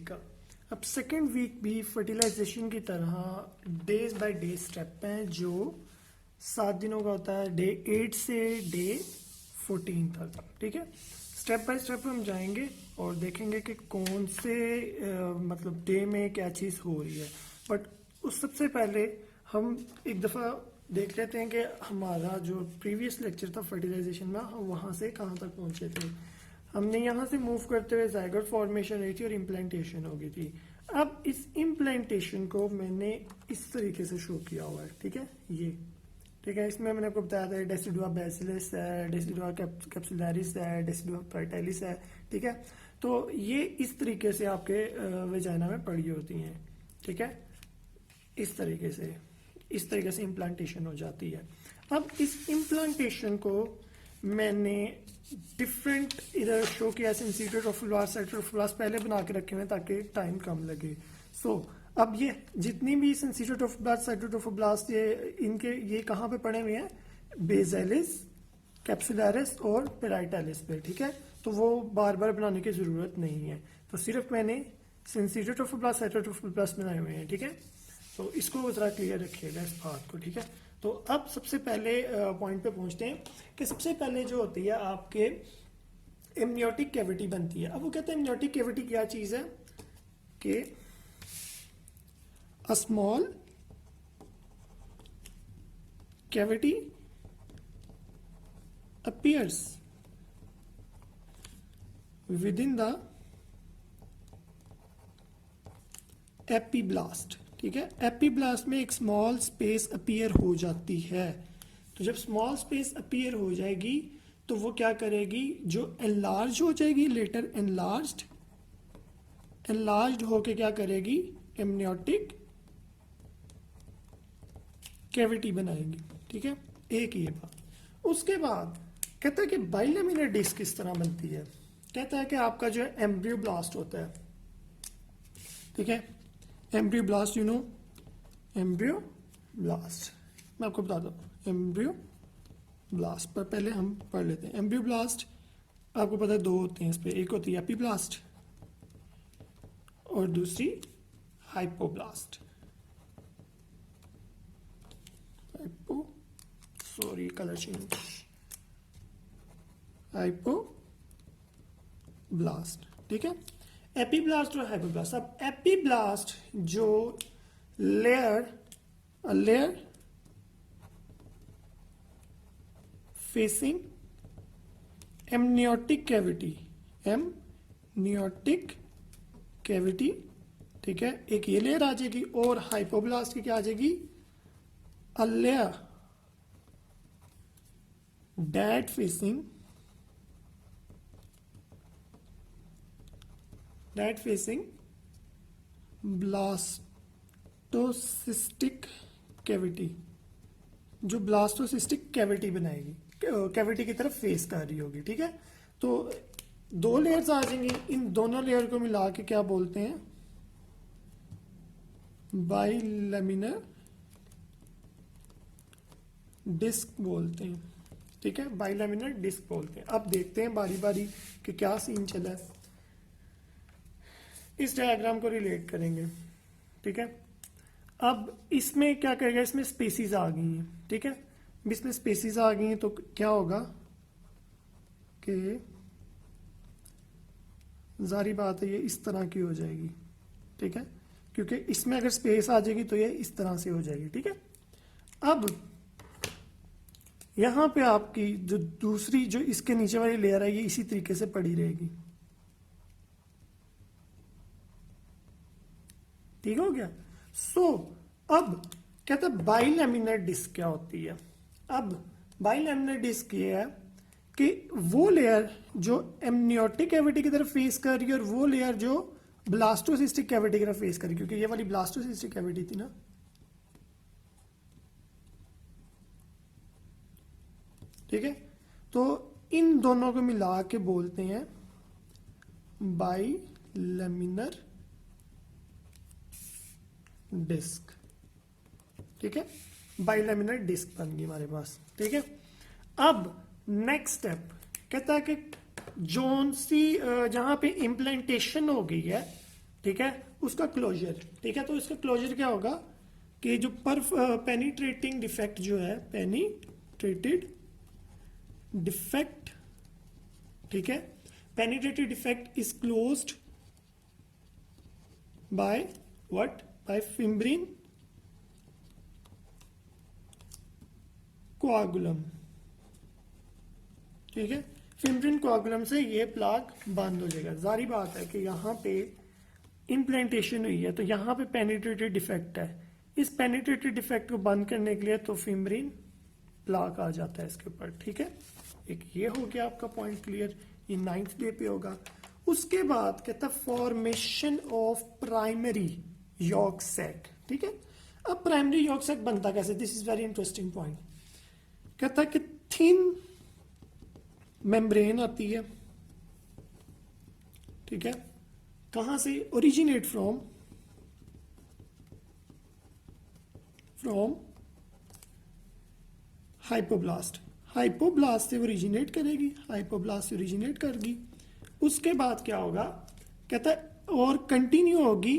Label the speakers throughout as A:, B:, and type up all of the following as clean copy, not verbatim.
A: का। अब second week भी फर्टिलाइजेशन की तरह डेज बाय डे स्टेप हैं जो 7 दिनों का होता है, डे 8 से डे 14 तक। ठीक है, स्टेप बाय स्टेप हम जाएंगे और देखेंगे कि कौन से मतलब डे में क्या चीज़ हो रही है। बट उस सबसे पहले हम एक दफ़ा देख लेते हैं कि हमारा जो प्रीवियस लेक्चर था फर्टिलाइजेशन में, हम वहाँ से कहाँ तक पहुँचे थे। हमने यहाँ से मूव करते हुए जायगोट फॉर्मेशन रही थी और इम्प्लांटेशन हो गई थी। अब इस इम्प्लांटेशन को मैंने इस तरीके से शो किया हुआ है। ठीक है, ये ठीक है, इसमें मैंने आपको बताया था डेसिडुआ बेसिलस है, डेसिडुआ कैप्सुलरिस है, डेसिडुआ पार्टाइलिस है। ठीक है, तो ये इस तरीके से आपके वेजाइना में पड़ी होती हैं। ठीक है, इस तरीके से इम्प्लांटेशन हो जाती है। अब इस इम्प्लांटेशन को मैंने डिफरेंट इधर शो किया, सेंसिटिव ट्रोफोब्लास्ट, साइटोट्रोफोब्लास्ट पहले बना के रखे हुए ताकि टाइम कम लगे। अब ये जितनी भी सेंसिटिव ट्रोफोब्लास्ट, साइटोट्रोफोब्लास्ट, ये कहाँ पे पड़े हुए हैं? बेसिलस, कैप्सुलरिस और पेराइटालिस पे। ठीक है, तो वो बार बार बनाने की जरूरत नहीं है, तो सिर्फ मैंने सेंसिटिव ट्रोफोब्लास्ट, साइटोट्रोफोब्लास्ट बनाए हुए हैं। ठीक है, तो इसको जरा क्लियर रखिएगा इस बात को। ठीक है, तो अब सबसे पहले पॉइंट पे पहुंचते हैं कि सबसे पहले जो होती है आपके एमनियोटिक कैविटी बनती है। अब वो कहते हैं एमनियोटिक कैविटी क्या चीज है कि a small cavity appears with in the epiblast. ठीक है, एपीब्लास्ट में एक स्मॉल स्पेस अपीयर हो जाती है। तो जब स्मॉल स्पेस अपीयर हो जाएगी तो वो क्या करेगी, जो एनलार्ज हो जाएगी, लेटर एनलार्ज्ड होके क्या करेगी, एमनियोटिक कैविटी बनाएगी। ठीक है, एक ये बात। उसके बाद कहता है कि बाइलेमिनर डिस्क किस तरह बनती है। कहता है कि आपका जो एम्ब्रियोब्लास्ट होता है, ठीक है, एम्ब्रियोब्लास्ट, यू नो एम्ब्रियोब्लास्ट, मैं आपको बता दूं एम्ब्रियोब्लास्ट पर पहले हम पढ़ लेते हैं। एम्ब्रियोब्लास्ट आपको पता है दो होते हैं इस पे, एक होती है एपीब्लास्ट और दूसरी hypoblast. Sorry colour change, hypoblast. ठीक है, एपीब्लास्ट और हाइपोब्लास्ट। अब एपीब्लास्ट जो लेयर फेसिंग एमनियोटिक कैविटी, ठीक है, एक ये लेयर आ जाएगी। और हाइपोब्लास्ट की क्या आ जाएगी, a layer that facing blastocystic cavity, जो ब्लास्टोसिस्टिक कैविटी बनाएगी, कैविटी की तरफ फेस कर रही होगी। ठीक है, तो दो लेयर्स आ जाएंगी, इन दोनों लेयर को मिला के क्या बोलते हैं, बाइलेमिनर डिस्क बोलते हैं। ठीक है, बाइलेमिनर डिस्क बोलते हैं। अब देखते हैं बारी बारी कि क्या सीन चला है, इस डायग्राम को रिलेट करेंगे। ठीक है, अब इसमें क्या करेगा, इसमें स्पेसीज आ गई हैं। ठीक है, इसमें स्पेसीज आ गई हैं तो क्या होगा कि जारी बात है ये इस तरह की हो जाएगी। ठीक है, क्योंकि इसमें अगर स्पेस आ जाएगी तो ये इस तरह से हो जाएगी। ठीक है, अब यहां पे आपकी जो दूसरी जो इसके नीचे वाली लेयर है ये इसी तरीके से पड़ी रहेगी। ठीक हो गया। अब कहता है बाइलेमिनर डिस्क क्या होती है। अब बाइलेमिनर डिस्क ये है कि वो लेयर जो एमनियोटिक कैविटी की तरफ फेस कर रही है और वो लेयर जो ब्लास्टोसिस्टिक कैविटी की तरफ फेस कर रही है, क्योंकि ये वाली ब्लास्टोसिस्टिक कैविटी थी ना। ठीक है, तो इन दोनों को मिला के बोलते हैं बाइलेमिनर डिस्क। ठीक है, बाइलेमिनर डिस्क बन गई हमारे पास। ठीक है, अब नेक्स्ट स्टेप कहता है कि जोन सी जहां पे इम्प्लांटेशन हो गई है ठीक है, उसका क्लोजर। ठीक है, तो इसका क्लोजर क्या होगा कि जो पेनिट्रेटिंग डिफेक्ट जो है, पेनिट्रेटेड डिफेक्ट, ठीक है, penetrated defect is closed by what, by fimbrin coagulum. ठीक है, फिम्ब्रिन कोआगुलम से ये प्लाग बंद हो जाएगा। जारी बात है कि यहाँ पे इम्प्लांटेशन हुई है तो यहाँ पे पेनिट्रेटेड डिफेक्ट है, इस पेनिट्रेटेड डिफेक्ट को बंद करने के लिए तो फिम्ब्रिन प्लाग आ जाता है इसके ऊपर। ठीक है, एक ये हो गया आपका पॉइंट क्लियर, ये 9th डे पे होगा। उसके बाद कहता है formation of primary yolk sac. ठीक है, अब प्राइमरी यॉर्क सैक बनता कैसे, this is very interesting point. कहता है कि थिन मेम्ब्रेन आती है, ठीक है, कहां से, ओरिजिनेट फ्रॉम हाइपोब्लास्ट, हाइपोब्लास्ट से ओरिजिनेट करेगी, हाइपोब्लास्ट से ओरिजिनेट करेगी। उसके बाद क्या होगा, कहता है और कंटिन्यू होगी,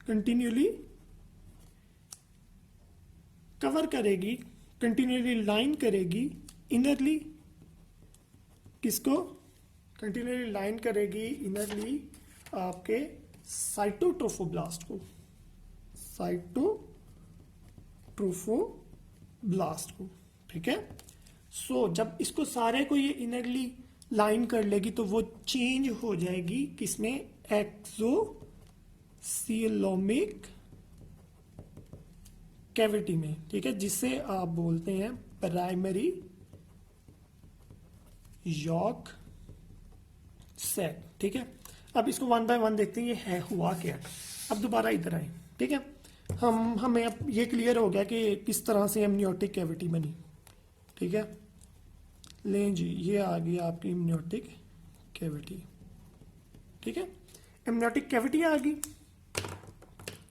A: कंटिन्यूली कवर करेगी, कंटिन्यूली लाइन करेगी इनरली, किसको, कंटिन्यूली लाइन करेगी इनरली आपके साइटोट्रोफोब्लास्ट को, साइटोट्रोफोब्लास्ट को। ठीक है, सो जब इसको सारे को ये इनरली लाइन कर लेगी तो वो चेंज हो जाएगी किसमें, एक्सोसिलोमिक कैविटी में। ठीक है, जिसे आप बोलते हैं प्राइमरी यॉर्क सैक। ठीक है, अब इसको 1 बाय 1 देखते हैं ये है हुआ क्या। अब दोबारा इधर आए, ठीक है, हमें अब ये क्लियर हो गया कि किस तरह से एमनियोटिक कैविटी बनी। ठीक है, लें जी, ये आ गई आपकी एमनियोटिक कैविटी। ठीक है, एमनियोटिक कैविटी आ गई।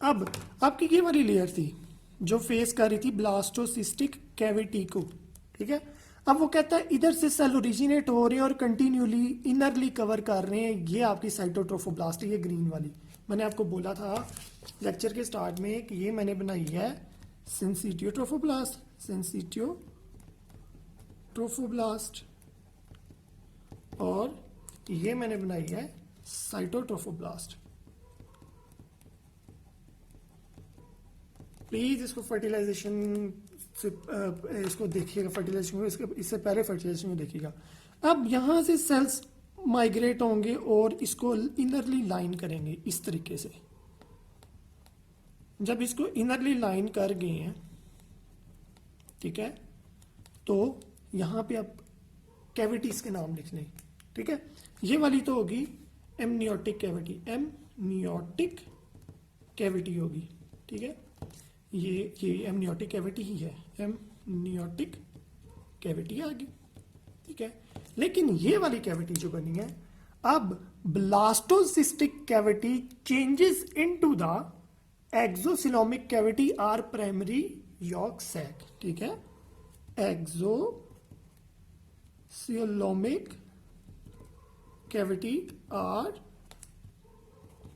A: अब आपकी ये वाली लेयर थी जो फेस कर रही थी ब्लास्टोसिस्टिक कैविटी को। ठीक है, अब वो कहता है इधर से सेल ओरिजिनेट हो रहे हैं और कंटिन्यूली इनरली कवर कर रहे हैं, ये आपकी साइटोट्रोफोब्लास्ट है, ये ग्रीन वाली। मैंने आपको बोला था लेक्चर के स्टार्ट में कि ये मैंने बनाई है सिंसिटियोट्रोफोब्लास्ट, सिंसिटियोट्रोफोब्लास्ट, और ये मैंने बनाई है साइटोट्रोफोब्लास्ट। प्लीज इसको फर्टिलाइजेशन से इसको देखिएगा, फर्टिलाइजेशन को इससे पहले फर्टिलाइजेशन को देखिएगा। अब यहां से सेल्स माइग्रेट होंगे और इसको इनरली लाइन करेंगे इस तरीके से। जब इसको इनरली लाइन कर गए हैं, ठीक है, तो यहां पे आप कैविटीज के नाम लिख लें। ठीक है, ये वाली तो होगी एमनियोटिक कैविटी, एमनियोटिक कैविटी होगी। ठीक है, ये एमनियोटिक कैविटी ही है, एमनियोटिक कैविटी आ गई। ठीक है, लेकिन ये वाली कैविटी जो बनी है, अब blastocystic cavity changes into the exocoelomic cavity or primary yolk sac. ठीक है, exocoelomic cavity or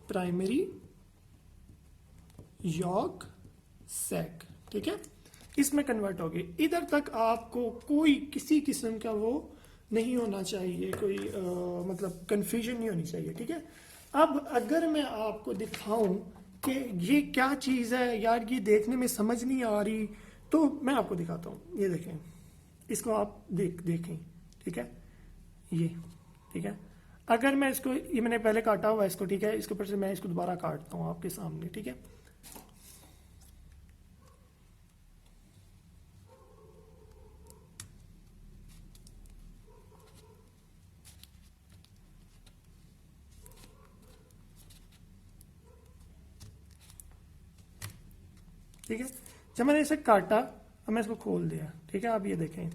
A: primary yolk sac. ठीक है, इसमें कन्वर्ट हो गई। इधर तक आपको कोई किसी किस्म का वो नहीं होना चाहिए, कोई मतलब कंफ्यूजन नहीं होनी चाहिए। ठीक है, अब अगर मैं आपको दिखाऊं कि ये क्या चीज़ है यार, ये देखने में समझ नहीं आ रही, तो मैं आपको दिखाता हूँ। ये देखें, इसको आप देखें। ठीक है, ये ठीक है, अगर मैं इसको, ये मैंने पहले काटा हुआ है इसको, ठीक है, इसके ऊपर से मैं इसको दोबारा काटता हूँ आपके सामने। ठीक है, ठीक है, जब मैंने इसे काटा, अब मैं इसको खोल दिया। ठीक है, आप ये देखें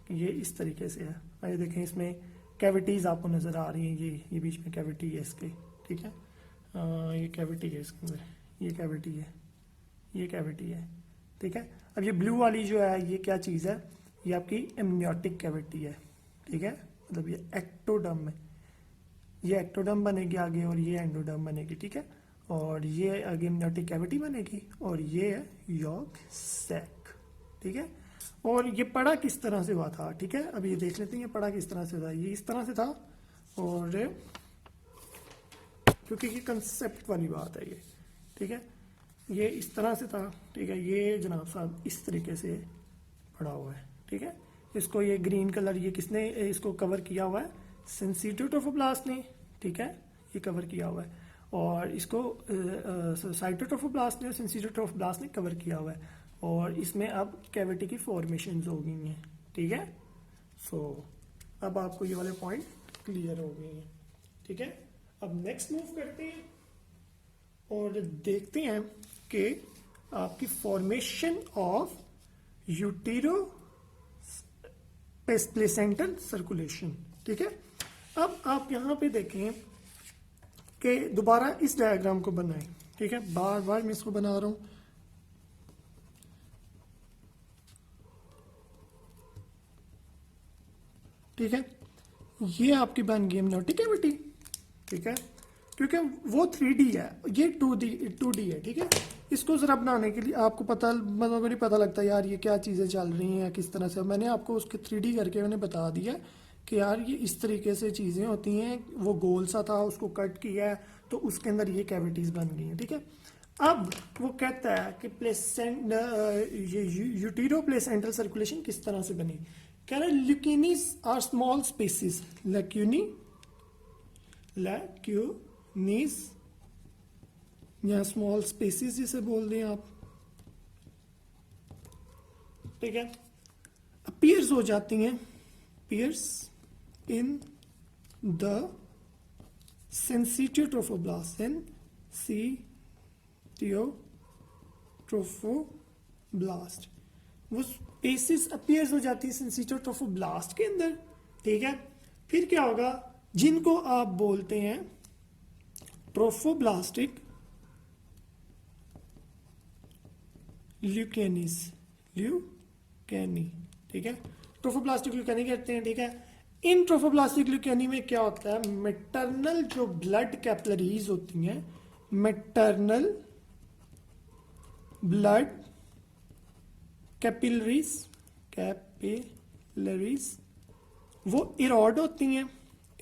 A: कि ये इस तरीके से है, और ये देखें इसमें कैविटीज आपको नजर आ रही हैं, ये बीच में कैविटी है इसके। ठीक है, ये कैविटी है इसके अंदर, ये कैविटी है, ये कैविटी है। ठीक है, अब ये ब्लू वाली जो है ये क्या चीज़ है, ये आपकी एमनियोटिक कैविटी है। ठीक है, मतलब ये एक्टोडर्म है, ये एक्टोडर्म बनेगी आगे और ये एंडोडर्म बनेगी, ठीक है। और ये आगे एम्नियोटिक कैविटी बनेगी और ये है यॉर्क सैक, ठीक है। और ये पड़ा किस तरह से हुआ था, ठीक है। अब ये देख लेते हैं ये पड़ा किस तरह से था। ये इस तरह से था, और क्योंकि ये कंसेप्ट वाली बात है ये, ठीक है। ये इस तरह से था, ठीक है। ये जनाब साहब इस तरीके से पड़ा हुआ है, ठीक है। इसको ये ग्रीन कलर ये किसने इसको कवर किया हुआ है, सेंसिटिव ट्रोफोब्लास्ट ने, ठीक है, ये कवर किया हुआ है। और इसको साइटोट्रोफोब्लास्ट ने और सेंसिटिव ट्रोफोब्लास्ट ने कवर किया हुआ है। और इसमें अब कैविटी की फॉर्मेशन हो गई हैं, ठीक है। सो अब आपको ये वाले पॉइंट क्लियर हो गए हैं, ठीक है। अब नेक्स्ट मूव करते हैं और देखते हैं कि आपकी फॉर्मेशन ऑफ यूटेरो प्लेसेंटल सर्कुलेशन, ठीक है। अब आप यहां पे देखें कि दोबारा इस डायग्राम को बनाएं, ठीक है। बार बार मैं इसको बना रहा हूं, ठीक है। ये आपकी बन गई एम्नियोटिक कैविटी, ठीक है, क्योंकि वो 3D है, ये 2D है, ठीक है। इसको जरा बनाने के लिए आपको पता मतलब नहीं पता लगता यार ये क्या चीज़ें चल रही हैं किस तरह से। मैंने आपको उसके 3D करके मैंने बता दिया कि यार ये इस तरीके से चीज़ें होती हैं। वो गोल सा था, उसको कट किया है तो उसके अंदर ये कैविटीज बन गई हैं, ठीक है। अब वो कहता है कि प्लेसेंट ये यूटेरो प्लेसेंटल सर्कुलेशन किस तरह से बनी। कह रहा है ल्यूकेनीज आर स्मॉल स्पेसिस, लैक्यूनीज या स्मॉल स्पेसिस जिसे बोल दें आप, ठीक है, अपीयर्स हो जाती हैं, appears in the sensitive trophoblast, trophoblast, वो स्पेसिस अपीयर्स हो जाती है सेंसिटिव ट्रोफोब्लास्ट के अंदर, ठीक है। फिर क्या होगा, जिनको आप बोलते हैं ट्रोफोब्लास्टिक ल्यूकेनी, ठीक है। ट्रोफोब्लास्टिक ल्यूकेनी कहते हैं, ठीक है। इन ट्रोफोब्लास्टिक ल्यूकेनी में क्या होता है, मैटरनल जो ब्लड कैपिलरीज होती हैं, मैटरनल ब्लड कैपिलरीज वो इरोड होती हैं,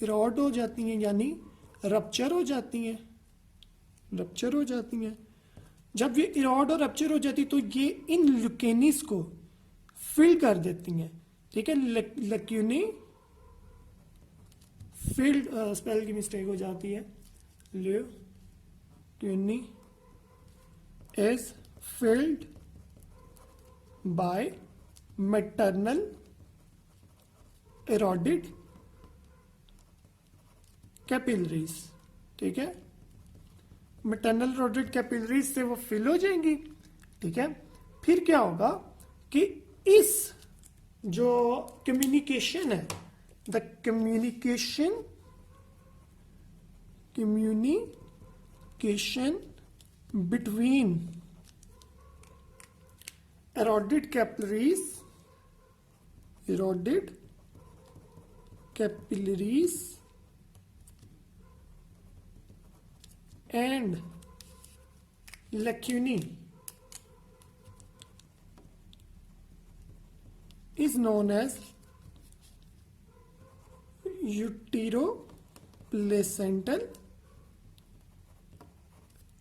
A: इरोड हो जाती हैं यानी रप्चर हो जाती हैं, रप्चर हो जाती हैं। जब ये इरोड और रप्चर हो जाती तो ये इन ल्यूकेनीज को फिल कर देती हैं, ठीक है। लक्यूनी फिल्ड, स्पेल की मिस्टेक हो जाती है, lacunae is filled by maternal eroded capillaries, ठीक है। मैटरनल इरोडेड कैपिलरीज से वो फिल हो जाएंगी, ठीक है। फिर क्या होगा कि इस जो कम्युनिकेशन है, the communication between eroded capillaries and lacunae is known as uteroplacental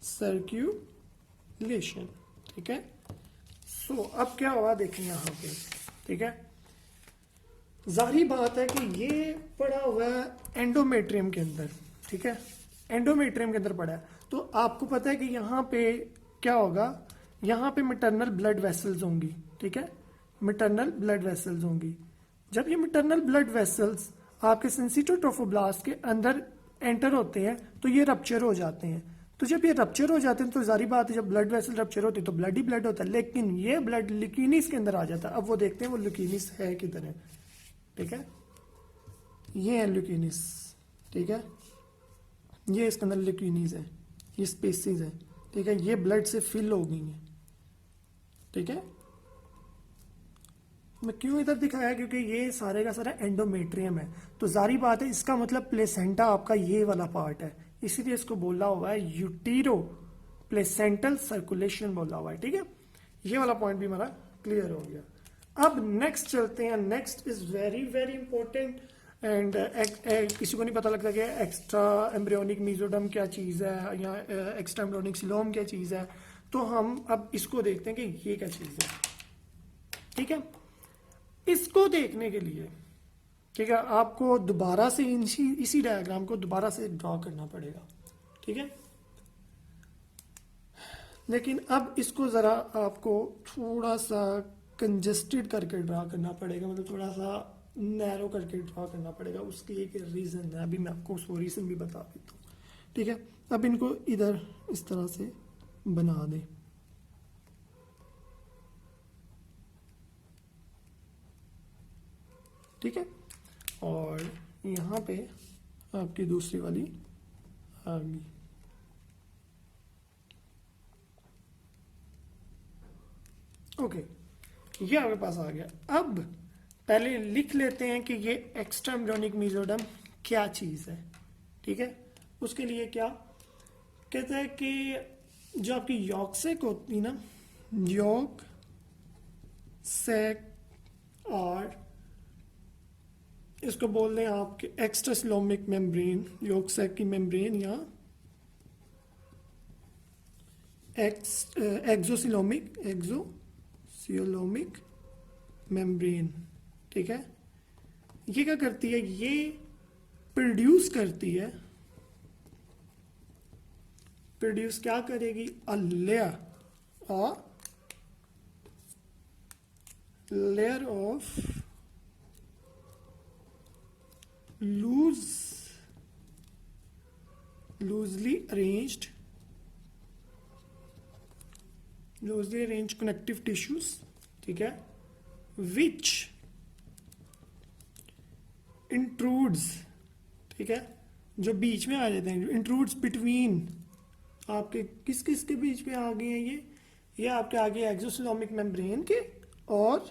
A: circulation, ठीक है। सो अब क्या हुआ देखें यहाँ पे, ठीक है। जाहिर बात है कि ये पड़ा हुआ है एंडोमेट्रियम के अंदर, ठीक है, एंडोमेट्रियम के अंदर पड़ा है। तो आपको पता है कि यहाँ पे क्या होगा, यहाँ पे मैटरनल ब्लड वेसल्स होंगी, ठीक है, मैटरनल ब्लड वेसल्स होंगी। जब ये मैटरनल ब्लड वेसल्स आपके सेंसिटिव ट्रोफोब्लास्ट के अंदर एंटर होते हैं तो ये रप्चर हो जाते हैं। तो जब ये रप्चर हो जाते हैं तो जारी बात है जब ब्लड वेसल रप्चर होती है तो ब्लड ही ब्लड होता है, लेकिन ये ब्लड ल्यूकेनीज के अंदर आ जाता है। अब वो देखते हैं वो ल्यूकेनीज है किधर है, ठीक है, ये है ल्यूकेनीज, ठीक है, ये इसके अंदर ल्यूकेनीज है, ये स्पेसीज है, ठीक है, ये ब्लड से फिल हो गई है, ठीक है, मैं क्यों इधर दिखाया, क्योंकि ये सारे का सारा एंडोमेट्रियम है, तो जारी बात है इसका मतलब प्लेसेंटा आपका ये वाला पार्ट है, इसीलिए इसको बोला हुआ है यूटीरो प्लेसेंटल सर्कुलेशन बोला हुआ है, ठीक है। ये वाला पॉइंट भी हमारा क्लियर हो गया। अब नेक्स्ट चलते हैं, next is very very important and किसी को नहीं पता लगता कि एक्स्ट्रा एम्ब्रियोनिक मीजोडम क्या चीज़ है या एक्स्ट्रा एम्ब्रियोनिक सिलोम क्या चीज़ है, तो हम अब इसको देखते हैं कि ये क्या चीज़ है, ठीक है। इसको देखने के लिए, ठीक है, आपको दोबारा से इसी डायग्राम को दोबारा से ड्रॉ करना पड़ेगा, ठीक है। लेकिन अब इसको ज़रा आपको थोड़ा सा कंजेस्टेड करके ड्रा करना पड़ेगा, मतलब थोड़ा सा नैरो करके ड्रा करना पड़ेगा, उसकी एक रीज़न है, अभी मैं आपको उसको रीज़न भी बता देता हूँ, ठीक है। अब इनको इधर इस तरह से बना दें, ठीक है, और यहाँ पे आपकी दूसरी वाली आ गई। ओके, ये आपके पास आ गया। अब पहले लिख लेते हैं कि ये एक्स्ट्रा एम्ब्रियोनिक मीजोडम क्या चीज़ है, ठीक है। उसके लिए क्या कहते हैं कि जो आपकी यॉक सैक होती है ना, यॉक सैक, और इसको बोल दें आपके एक्स्ट्रासिलोमिक मेम्ब्रेन, यॉक सैक की मेम्ब्रेन, या एक्सोसिलोमिक मेम्ब्रेन, ठीक है। ये क्या करती है, ये प्रोड्यूस करती है, प्रोड्यूस क्या करेगी, a layer of loosely arranged connective tissues, ठीक है, which intrudes, ठीक है, जो बीच में आ जाते हैं, intrudes between, आपके किस किस के बीच में आ गए हैं ये आपके आगे एक्सोसिलोमिक मेम्ब्रेन के और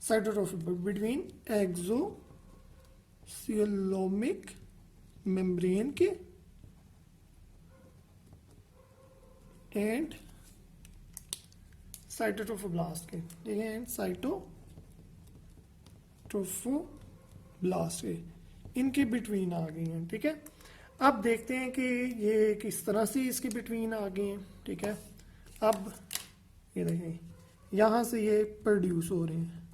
A: साइटोट्रोफिक, बिटवीन एक्सोसिलोमिक मेम्ब्रेन के एंड साइटोट्रोफोब्लास्ट के, ठीक है, एंड साइटोट्रोफोब्लास्ट के, इनके बिटवीन आ गई हैं, ठीक है। अब देखते हैं कि ये किस तरह से इसके बिटवीन आ गए हैं, ठीक है। अब ये देखें, यहां से ये प्रोड्यूस हो रहे हैं,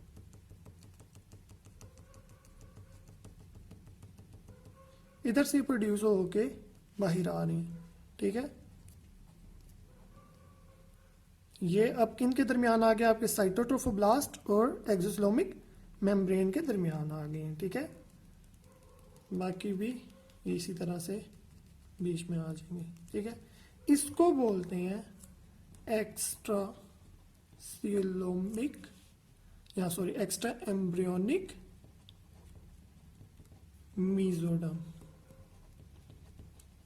A: इधर से प्रोड्यूस होके बाहर आ रही हैं, ठीक है। ये अब किन के दरमियान आ गया, आपके साइटोट्रोफोब्लास्ट और एक्सोसिलोमिक मेम्ब्रेन के दरमियान आ गए हैं, ठीक है। बाकी भी इसी तरह से बीच में आ जाएंगे, ठीक है। इसको बोलते हैं एक्स्ट्रा एम्ब्रियोनिक मीजोडम,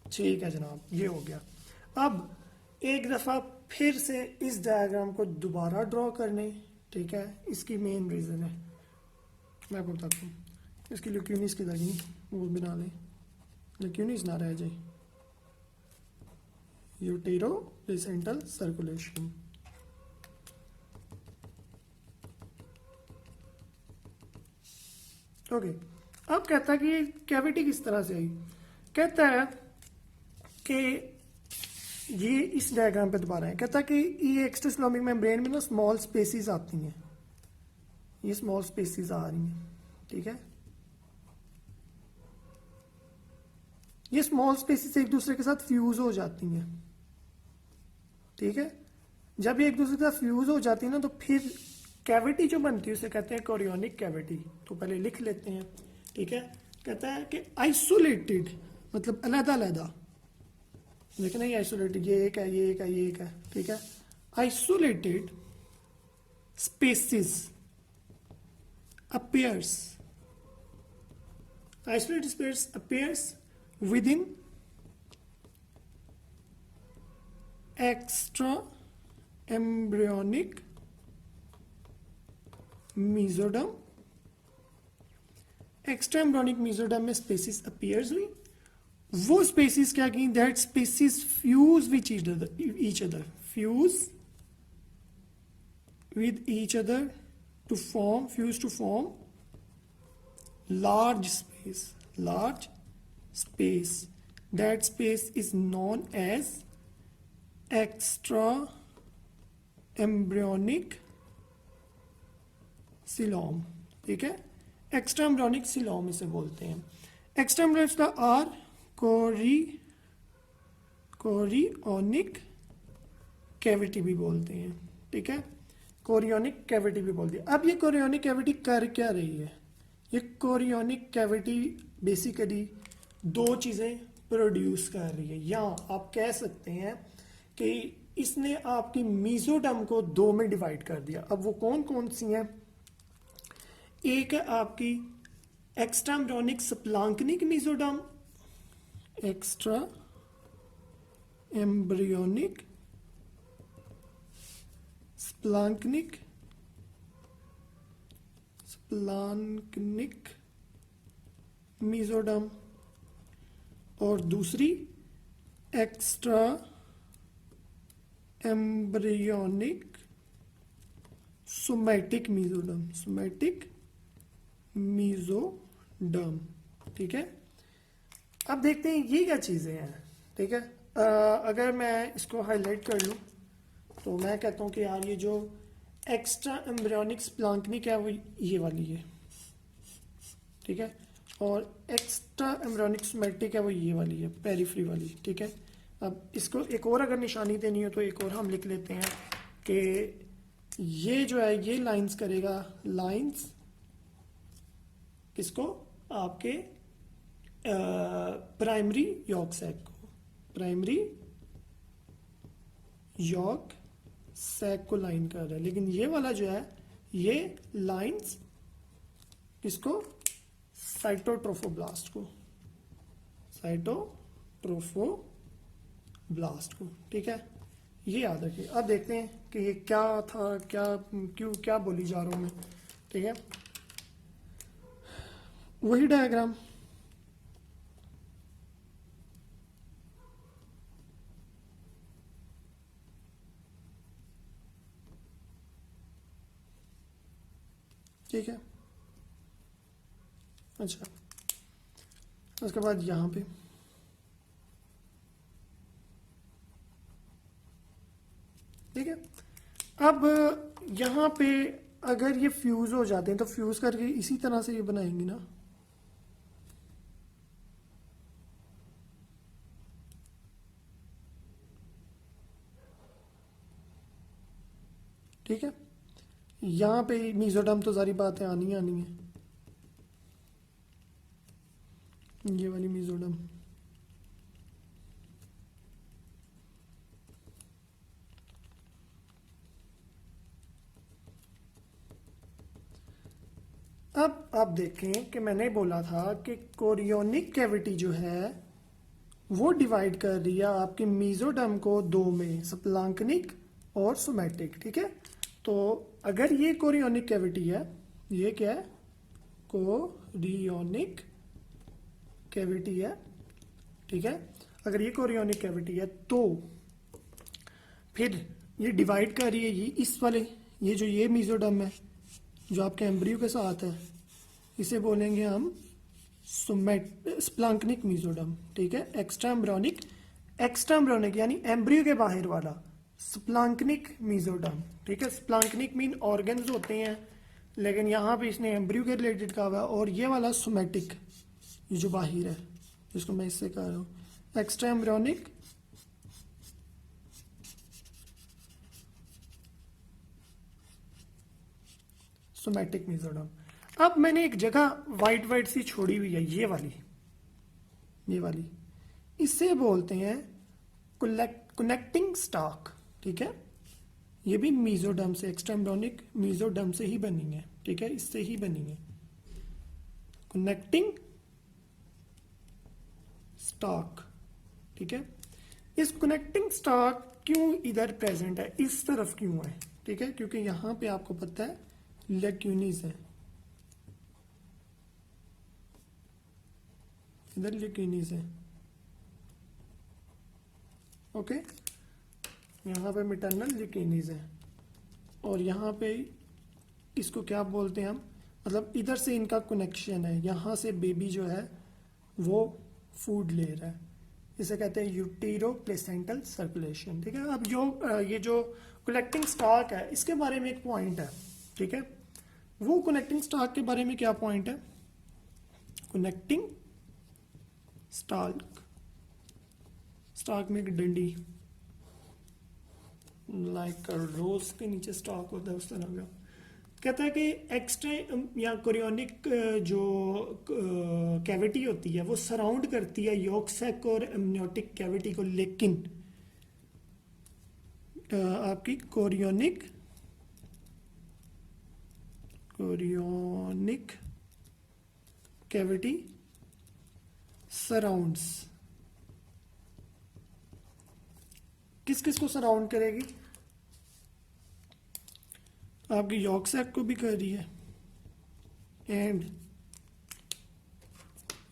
A: ठीक है जनाब, ये हो गया। अब एक दफ़ा फिर से इस डायग्राम को दोबारा ड्रॉ करने, ठीक है, इसकी मेन रीज़न है, मैं आपको बताता हूँ। इसकी ल्यूक्यूनिस की लगी वो बना लें, ल्यूक्यूनिस ना रह जाए, यूटेरो प्लेसेंटल सर्कुलेशन, ओके। अब कहता है कि कैविटी किस तरह से आई, कहता है कि ये इस डायग्राम पे दोबारा है, कहता है कि ये एक्स्ट्रासिलोमिक मेम्ब्रेन में ना स्मॉल स्पेसिस आती हैं, ये स्मॉल स्पेसिस आ रही हैं, ठीक है। ये स्मॉल स्पेसिस एक दूसरे के साथ फ्यूज हो जाती हैं, ठीक है। जब ये एक दूसरे के साथ फ्यूज हो जाती है ना, तो फिर कैविटी जो बनती है उसे कहते हैं कोरियोनिक कैविटी। तो पहले लिख लेते हैं, ठीक है। कहता है कि आइसोलेटेड मतलब अलग अलग, लेकिन नहीं आइसोलेटेड, ये एक है, ये एक है, ये एक है, ठीक है। Isolated spaces appears, isolated space appears within extra embryonic mesoderm, extra embryonic mesoderm में स्पेसिस अपीयर्स हुई, वो स्पेसिस क्या की, that spaces fuse which each other, fuse with each other to form, fuse to form large space, that space is known as extra embryonic coelom, ठीक है, extra embryonic coelom इसे बोलते हैं। Extra embryonic का are chorionic cavity भी बोलते हैं, ठीक है, कोरियोनिक कैविटी भी बोलते हैं। अब ये कोरियोनिक कैविटी कर क्या रही है, ये कोरियोनिक कैविटी बेसिकली दो चीज़ें प्रोड्यूस कर रही है, या आप कह सकते हैं कि इसने आपकी मीजोडर्म को दो में डिवाइड कर दिया। अब वो कौन कौन सी हैं, एक है आपकी extra embryonic splanchnic mesoderm, extra embryonic splanchnic mesoderm, और दूसरी एक्स्ट्रा एम्ब्रियोनिक सोमैटिक मीजोडर्म, ठीक है। अब देखते हैं ये क्या चीजें हैं, ठीक है। अगर मैं इसको हाईलाइट कर लूं तो मैं कहता हूं कि यार ये जो एक्स्ट्रा एम्ब्रियोनिक स्प्लांकनिक है वो ये वाली है, ठीक है, और एक्स्ट्रा एम्ब्रियोनिक सोमैटिक है वो ये वाली है, पेरिफेरी वाली, ठीक है। अब इसको एक और अगर निशानी देनी हो तो एक और हम लिख लेते हैं कि ये जो है ये लाइंस करेगा, लाइंस किसको, आपके प्राइमरी यॉर्क सैक को, प्राइमरी यॉर्क सैक को लाइन कर रहा है। लेकिन ये वाला जो है ये लाइंस किसको, साइटोट्रोफोब्लास्ट को, साइटोट्रोफोब्लास्ट को, ठीक है, ये याद रखिए। अब देखते हैं कि ये क्या था, क्या बोली जा रहा हूं मैं, ठीक है। वही डायग्राम, ठीक है। अच्छा, उसके बाद यहाँ पे ठीक है। अब यहाँ पे अगर ये फ्यूज हो जाते हैं तो फ्यूज करके इसी तरह से ये बनाएंगे ना, ठीक है। यहाँ पे मीजोडर्म तो सारी बातें आनी है, ये वाली मीजोडर्म, अब आप देखें कि मैंने बोला था कि कोरियोनिक कैविटी जो है वो डिवाइड कर रही है आपके मीजोडर्म को दो में, स्प्लांकनिक और सोमैटिक, ठीक है। तो अगर ये कोरियोनिक कैविटी है, ये क्या है, कोरियोनिक कैविटी है, ठीक है। अगर ये कोरियोनिक कैविटी है तो फिर ये डिवाइड कर रही है ये इस वाले, ये जो ये मीजोडर्म है जो आपके एम्ब्रियो के साथ है, इसे बोलेंगे हम स्प्लांकनिक मीजोडर्म, ठीक है। एक्स्ट्रा एम्ब्रियोनिक यानी एम्ब्रियो के बाहर वाला स्प्लांकनिक मीजोडर्म, ठीक है। स्प्लांकनिक मीन ऑर्गन्स होते हैं, लेकिन यहाँ पे इसने एम्ब्रियो के रिलेटेड कहा हुआ है। और ये वाला सोमैटिक, ये जो बाहर है जिसको मैं इससे कह रहा हूँ एक्स्ट्रा एम्ब्रियोनिक सोमैटिक मीजोडर्म। अब मैंने एक जगह वाइट सी छोड़ी हुई है, ये वाली, इसे बोलते हैं कनेक्टिंग स्टॉक, ठीक है। ये भी मीजोडर्म से, एक्स्ट्रा एम्ब्रियोनिक मीजोडर्म से ही बनी है, ठीक है, इससे ही बनी है कनेक्टिंग स्टॉक, ठीक है। इस कनेक्टिंग स्टॉक क्यों इधर प्रेजेंट है, इस तरफ क्यों है, ठीक है, क्योंकि यहां पे आपको पता है लेक्यूनिस है, इधर लेक्यूनिस है। ओके, यहाँ पे मिटरनल लेक्यूनिस है, और यहाँ पे इसको क्या बोलते हैं हम, मतलब इधर से इनका कनेक्शन है, यहाँ से बेबी जो है वो फूड ले रहा है, इसे कहते हैं यूटेरो प्लेसेंटल सर्कुलेशन। ठीक है, अब जो ये जो कलेक्टिंग स्टॉक है इसके बारे में एक पॉइंट है। ठीक है, वो कनेक्टिंग स्टॉक के बारे में क्या पॉइंट है, कनेक्टिंग स्टॉक, स्टॉक में एक डंडी लाइक रोज के नीचे स्टॉक होता है उस तरह का। कहता है कि एक्स्ट्रा या कोरियोनिक जो कैविटी होती है वो सराउंड करती है यॉर्क सैक और एमनियोटिक कैविटी को, लेकिन आपकी कोरियोनिक कैविटी सराउंड्स, किस किस को सराउंड करेगी, आपकी यॉर्क सैक को भी कर रही है, and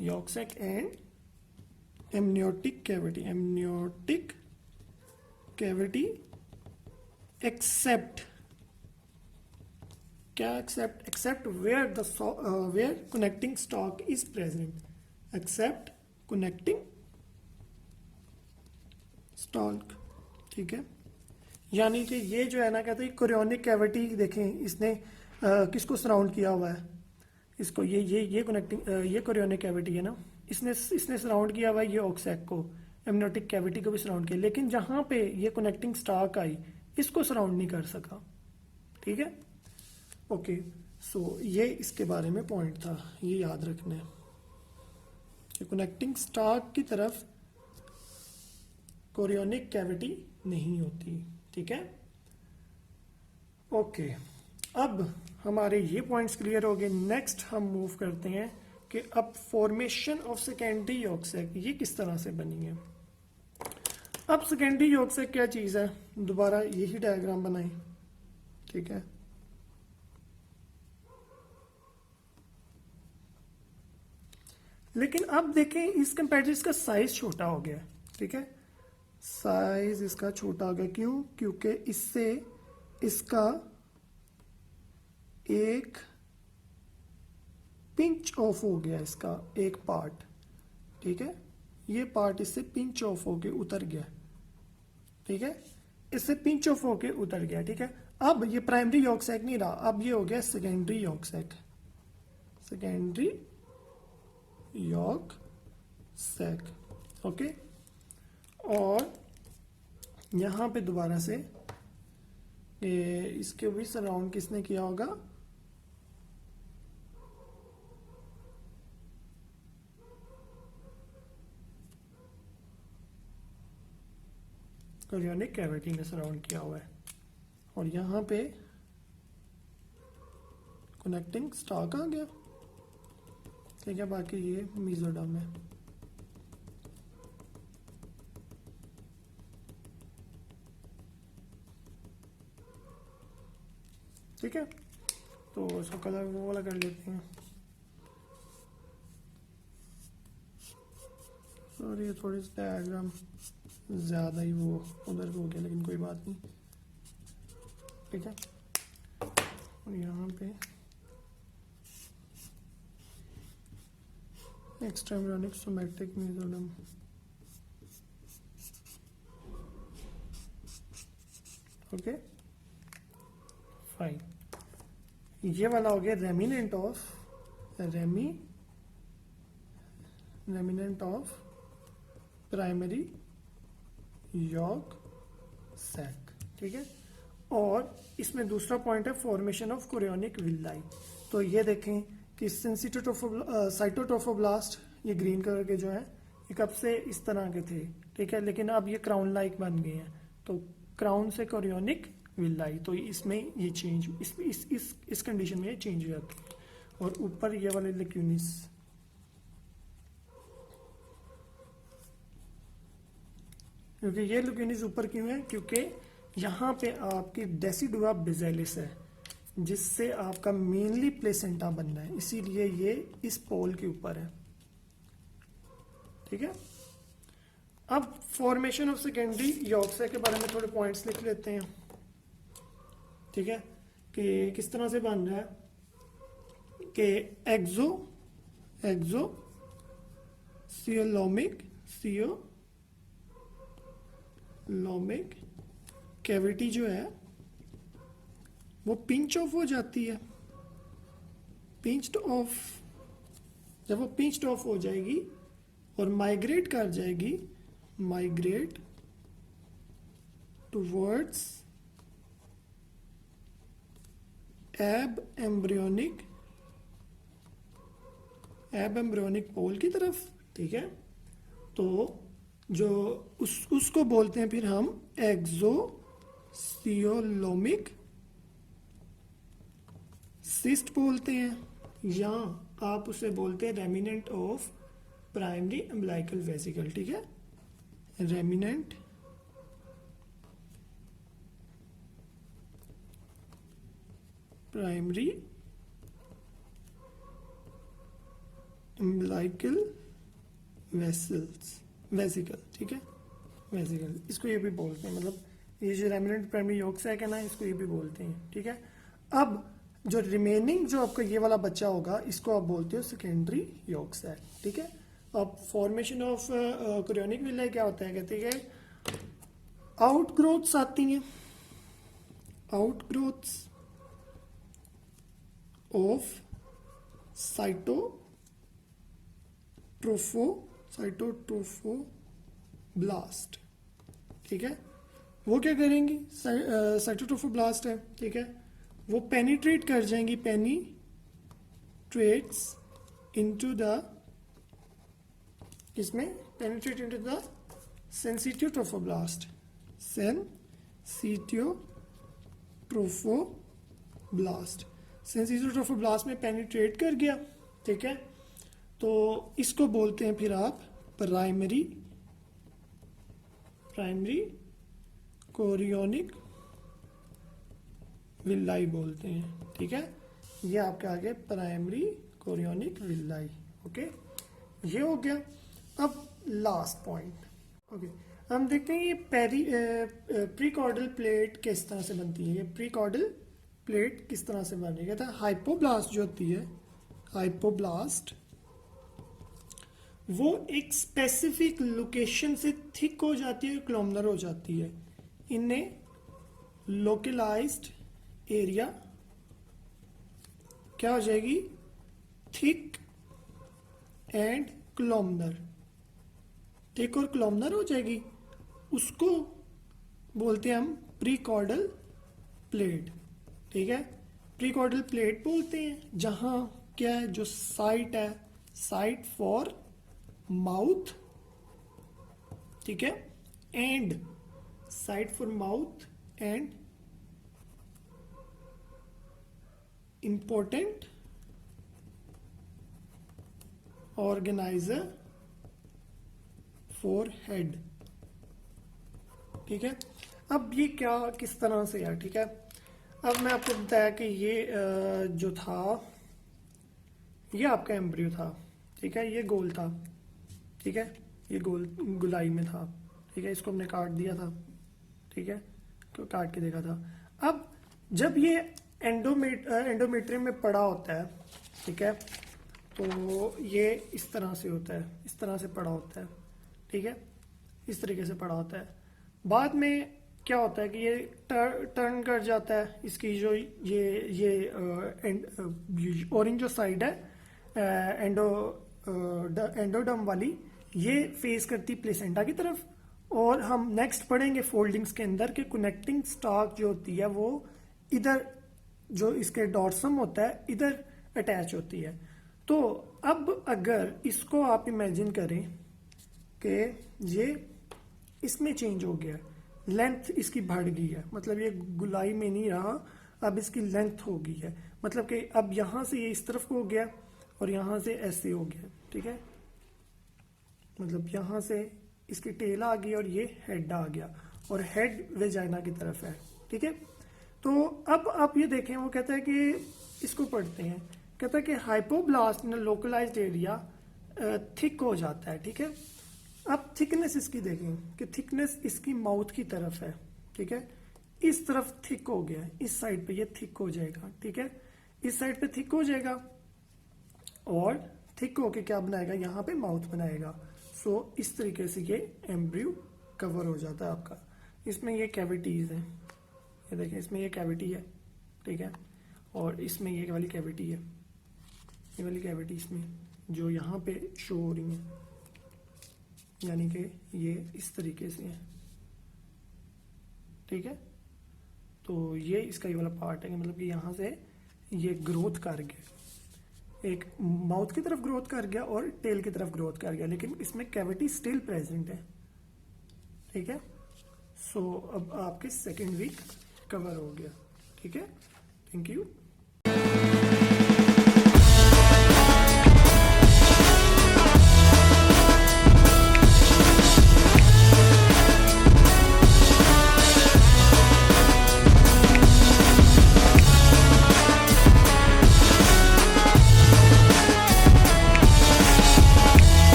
A: yolk sac and amniotic cavity except क्या, except where the where connecting stalk is present, except connecting stalk. ठीक है, यानी कि ये जो है ना, कहते हैं कोरियोनिक कैविटी, देखें इसने किसको सराउंड किया हुआ है, इसको ये कनेक्टिंग ये कोरियोनिक कैविटी है ना, इसने सराउंड किया हुआ है ये ऑक्सैक को, एमनियोटिक कैविटी को भी सराउंड किया, लेकिन जहां पे ये कनेक्टिंग स्टॉक आई इसको सराउंड नहीं कर सका। ठीक है, ओके, सो ये इसके बारे में पॉइंट था, ये याद रखना है कि कनेक्टिंग स्टॉक की तरफ कोरियोनिक कैविटी नहीं होती। ठीक है, ओके, अब हमारे ये पॉइंट्स क्लियर हो गए। नेक्स्ट हम मूव करते हैं कि अब formation of secondary yolk sac ये किस तरह से बनी है। अब सेकेंडरी यॉर्क सैक क्या चीज है, दोबारा यही डायग्राम बनाएं। ठीक है, लेकिन अब देखें इस कंपैरिजन इसका साइज छोटा हो गया। ठीक है, साइज इसका छोटा हो गया, क्यों, क्योंकि इससे इसका एक पिंच ऑफ हो गया, इसका एक पार्ट। ठीक है, ये पार्ट इससे पिंच ऑफ होके उतर गया। ठीक है, इससे पिंच ऑफ होके उतर गया। ठीक है, अब ये प्राइमरी यॉर्क सैक नहीं रहा, अब ये हो गया secondary yolk sac, secondary yolk sac. Okay, और यहां पे दोबारा से इसके भी सराउंड किसने किया होगा, कोरियोनिक कैविटी ने सराउंड किया हुआ है, और यहां पे कनेक्टिंग स्टॉक आ गया। ठीक है, बाकी ये मेसोडर्म है। ठीक है, तो इसको कलर वो वाला कर लेते हैं। सॉरी, ये थोड़ी सी डायग्राम ज़्यादा ही वो उधर हो गया, लेकिन कोई बात नहीं। ठीक है, और यहाँ पे extraembryonic somatic mesoderm. Okay, fine, ये वाला हो गया remnant of primary yolk sac. ठीक है, और इसमें दूसरा पॉइंट है फॉर्मेशन ऑफ कोरियोनिक विल्लाई। तो ये देखें कि साइटोट्रोफोब्लास्ट, ये ग्रीन कलर के जो है, ये कब से इस तरह के थे। ठीक है, लेकिन अब ये क्राउन लाइक बन गए हैं, तो क्राउन से कोरियोनिक विल्लाई, तो इसमें ये चेंज, इस कंडीशन में ये चेंज हो जाती है। और ऊपर ये वाले लेक्यूनिस, क्योंकि ये लेक्यूनिस ऊपर क्यों है, क्योंकि यहाँ पे आपकी डेसिडुआ बेसिलिस है, जिससे आपका मेनली प्लेसेंटा बनना है, इसीलिए ये इस पोल के ऊपर है। ठीक है, अब formation of secondary yolk sac के बारे में थोड़े पॉइंट्स लिख लेते हैं। ठीक है, कि किस तरह से बन रहा है कि एक्सो सियोलोमिक कैविटी जो है वो पिंच ऑफ हो जाती है। पिंच्ड ऑफ, जब वो पिंच्ड ऑफ हो जाएगी और माइग्रेट कर जाएगी, माइग्रेट टुवर्ड्स एब एम्ब्रियोनिक पोल की तरफ। ठीक है, तो जो उसको बोलते हैं फिर हम एक्सोसियोलोमिक सिस्ट बोलते हैं, या आप उसे बोलते हैं remnant of primary umbilical vesicle. ठीक है, रेमिनेंट प्राइमरी अम्बिलिकल वेसिकल। ठीक है, वेसिकल इसको ये भी बोलते हैं, मतलब ये जो रेमिनेंट प्राइमरी यॉर्क सैक है ना, इसको ये भी बोलते हैं। ठीक है, अब जो रिमेनिंग जो आपका ये वाला बच्चा होगा, इसको आप बोलते हो सेकेंडरी यॉर्क सैक। ठीक है, अब फॉर्मेशन ऑफ कोरियोनिक विलाई क्या होता है, कहते हैं आउटग्रोथ्स आती हैं, आउटग्रोथ्स ऑफ साइटोट्रोफोब्लास्ट। ठीक है, वो क्या करेंगी, साइटोट्रोफोब्लास्ट है। ठीक है, वो पेनिट्रेट कर जाएंगी, पेनिट्रेट्स इनटू द, इसमें पेनिट्रेट इनटू द सेंसिटियोट्रोफोब्लास्ट, सेंसिटियोट्रोफोब्लास्ट में पेनिट्रेट कर गया। ठीक है, तो इसको बोलते हैं फिर आप प्राइमरी कोरियोनिक विलाई बोलते हैं। ठीक है, ये आपके आगे प्राइमरी कोरियोनिक विलाई। ओके, ये हो गया। अब लास्ट पॉइंट, ओके, हम देखते हैं ये प्रीकॉर्डल प्लेट किस तरह से बनती है। ये प्रीकॉर्डल प्लेट किस तरह से बन रही है, हाइपोब्लास्ट जो होती है, हाइपोब्लास्ट वो एक स्पेसिफिक लोकेशन से थिक हो जाती है, क्लोमनर हो जाती है। इन्हें लोकलाइज्ड एरिया क्या हो जाएगी, थिक एंड क्लोमनर, थिक और क्लोमनर हो जाएगी। उसको बोलते हैं हम प्रीकॉर्डल प्लेट। ठीक है, प्रीकॉर्डल प्लेट बोलते हैं जहां क्या है, जो साइट है, साइट फॉर माउथ। ठीक है, and site for mouth and important organiser for head. ठीक है, अब ये क्या किस तरह से है। ठीक है, अब मैं आपको बताया कि ये जो था, ये आपका एम्ब्रियो था। ठीक है, ये गोल था। ठीक है, ये गोल गुलाई में था। ठीक है, इसको हमने काट दिया था। ठीक है, तो काट के देखा था। अब जब ये एंडोमेट्रियम में पड़ा होता है, ठीक है, तो ये इस तरह से होता है, इस तरह से पड़ा होता है। ठीक है, इस तरीके से पड़ा होता है। बाद में क्या होता है कि ये टर्न कर जाता है, इसकी जो ये ऑरेंज जो साइड है एंडोडर्म वाली, ये फेस करती प्लेसेंटा की तरफ। और हम नेक्स्ट पढ़ेंगे फोल्डिंग्स के अंदर के कनेक्टिंग स्टॉक जो होती है वो इधर, जो इसके डॉर्सम होता है, इधर अटैच होती है। तो अब अगर इसको आप इमेजिन करें कि ये इसमें चेंज हो गया, लेंथ इसकी बढ़ गई है, मतलब ये गुलाई में नहीं रहा, अब इसकी लेंथ हो गई है, मतलब कि अब यहां से ये इस तरफ को हो गया और यहां से ऐसे हो गया। ठीक है, मतलब यहां से इसकी टेल आ गई और ये हेड आ गया, और हेड वेजाइना की तरफ है। ठीक है, तो अब आप ये देखें, वो कहता है कि इसको पढ़ते हैं, कहता है कि हाइपोब्लास्ट इन लोकलाइज्ड एरिया थिक हो जाता है, ठीक है। अब थिकनेस इसकी देखें कि थिकनेस इसकी माउथ की तरफ है, ठीक है, इस तरफ थिक हो गया है, इस साइड पे ये थिक हो जाएगा, ठीक है, इस साइड पे थिक हो जाएगा और थिक होके क्या बनाएगा, यहाँ पे माउथ बनाएगा। सो इस तरीके से ये एम्ब्रियो कवर हो जाता है आपका। इसमें ये कैविटीज हैं, ये देखें, इसमें ये कैविटी है, ठीक है, और इसमें ये वाली कैविटी है, ये वाली कैविटी इसमें जो यहाँ पे शो हो रही है, यानी कि ये इस तरीके से है, ठीक है। तो ये इसका ये वाला पार्ट है कि मतलब कि यहाँ से ये ग्रोथ कर गया, एक माउथ की तरफ ग्रोथ कर गया और टेल की तरफ ग्रोथ कर गया, लेकिन इसमें कैविटी स्टिल प्रेजेंट है, ठीक है। सो अब आपके सेकेंड वीक कवर हो गया, ठीक है। Thank you.